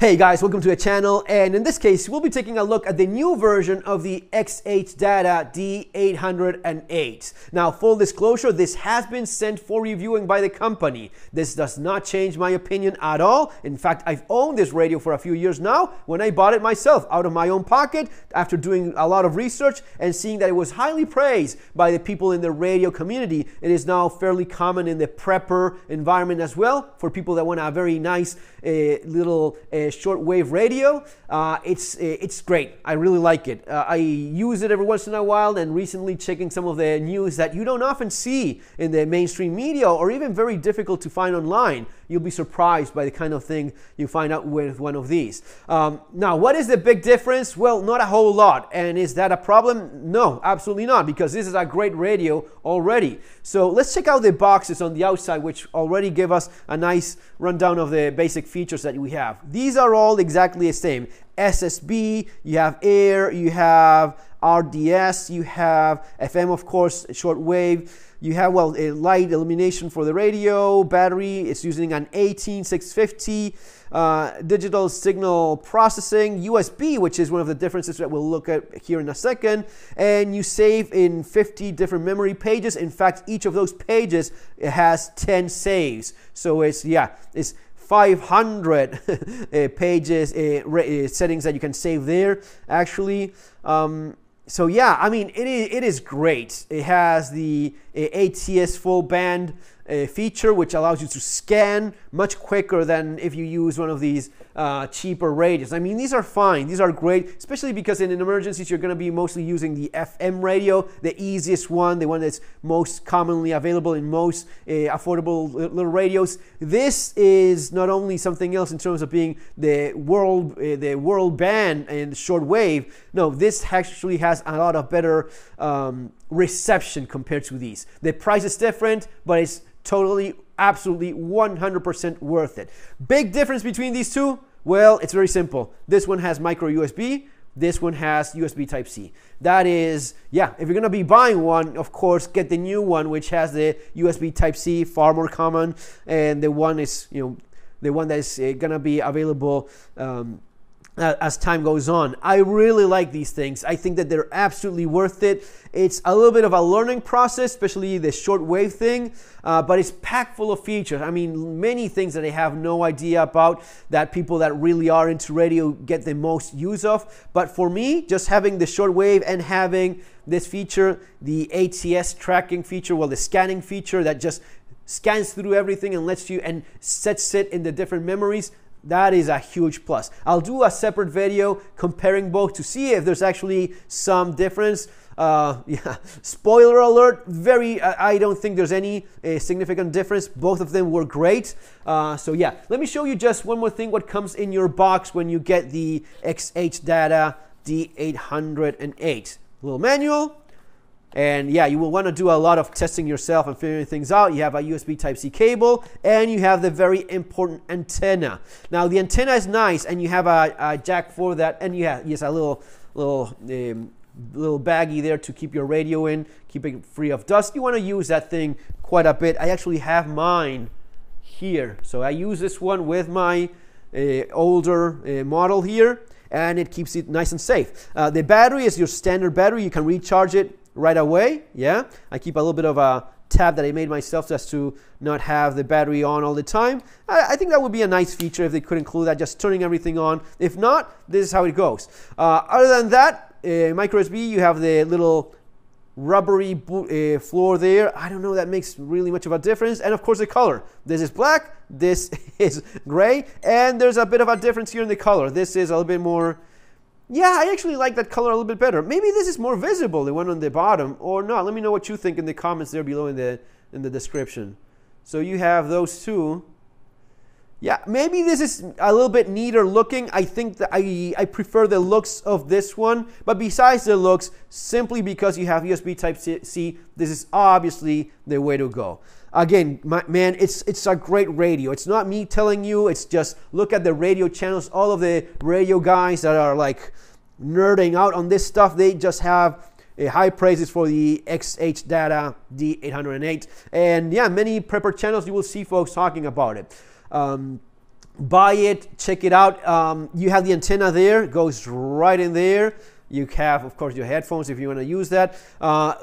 Hey guys, welcome to the channel, and in this case we'll be taking a look at the new version of the SHTF D808. Now, full disclosure, this has been sent for reviewing by the company. This does not change my opinion at all. In fact, I've owned this radio for a few years now when I bought it myself out of my own pocket after doing a lot of research and seeing that it was highly praised by the people in the radio community. It is now fairly common in the prepper environment as well for people that want a very nice little shortwave radio. It's great. I really like it. I use it every once in a while, and recently checking some of the news that you don't often see in the mainstream media or even very difficult to find online. You'll be surprised by the kind of thing you find out with one of these. Now, what is the big difference? Well, not a whole lot. And is that a problem? No, absolutely not, because this is a great radio already. So let's check out the boxes on the outside, which already give us a nice rundown of the basic features that we have. These are all exactly the same. SSB, you have air, you have RDS, you have FM, of course, shortwave. You have, well, a light illumination for the radio. Battery, it's using an 18650. Digital signal processing. USB, which is one of the differences that we'll look at here in a second. And you save in 50 different memory pages. In fact, each of those pages has 10 saves. So it's 500 pages, settings that you can save there, actually. So yeah, I mean, it is great. It has the ATS full band feature, which allows you to scan much quicker than if you use one of these cheaper radios. I mean, these are fine. These are great, especially because in emergencies, you're going to be mostly using the FM radio, the easiest one, the one that's most commonly available in most affordable little radios. This is not only something else in terms of being the world band and shortwave. No, this actually has a lot of better reception compared to these. The price is different, but it's totally, absolutely 100% worth it. Big difference between these two? Well, it's very simple. This one has micro USB. This one has USB Type-C. That is, yeah, if you're going to be buying one, of course, get the new one, which has the USB Type-C, far more common. And the one is, the one that is going to be available as time goes on. I really like these things. I think that they're absolutely worth it. It's a little bit of a learning process, especially the shortwave thing, but it's packed full of features. I mean, many things that I have no idea about that people that really are into radio get the most use of. But for me, just having the shortwave and having this feature, the ATS tracking feature, well, the scanning feature that just scans through everything and lets you and sets it in the different memories, that is a huge plus. I'll do a separate video comparing both to see if there's actually some difference. Yeah, spoiler alert, I don't think there's any significant difference. Both of them were great. So yeah, let me show you just one more thing, what comes in your box when you get the SHTF D808. Little manual. And yeah, you will want to do a lot of testing yourself and figuring things out. You have a USB Type-C cable, and you have the very important antenna. Now, the antenna is nice, and you have a jack for that, and you have a little baggie there to keep your radio in, keep it free of dust. You want to use that thing quite a bit. I actually have mine here, so I use this one with my older model here, and it keeps it nice and safe. The battery is your standard battery. You can recharge it right away. Yeah, I keep a little bit of a tab that I made myself just to not have the battery on all the time. I think that would be a nice feature if they could include that, just turning everything on. If not, this is how it goes. Other than that, micro USB, you have the little rubbery floor there. I don't know, that makes really much of a difference. And of course, the color. This is black, this is gray, and there's a bit of a difference here in the color. This is a little bit more. Yeah, I actually like that color a little bit better. Maybe this is more visible, the one on the bottom, or not. Let me know what you think in the comments there below in the description. So you have those two. Yeah, maybe this is a little bit neater looking. I think that I prefer the looks of this one. But besides the looks, simply because you have USB Type-C, this is obviously the way to go. Again, man, it's a great radio. It's not me telling you. It's just look at the radio channels. All of the radio guys that are like nerding out on this stuff, they just have high praises for the SHTF D808. And yeah, many prepper channels, you will see folks talking about it. buy it, check it out. You have the antenna there, goes right in there. You have, of course, your headphones if you want to use that.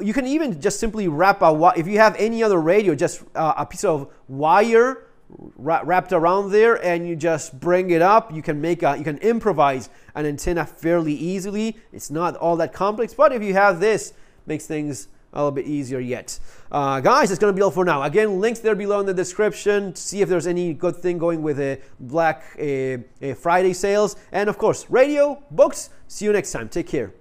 You can even just simply wrap if you have any other radio, just a piece of wire wrapped around there, and you just bring it up. You can improvise an antenna fairly easily. It's not all that complex, but if you have this, makes things a little bit easier yet. Guys, it's going to be all for now. Again, links there below in the description to see if there's any good thing going with Black Friday sales. And of course, radio, books. See you next time. Take care.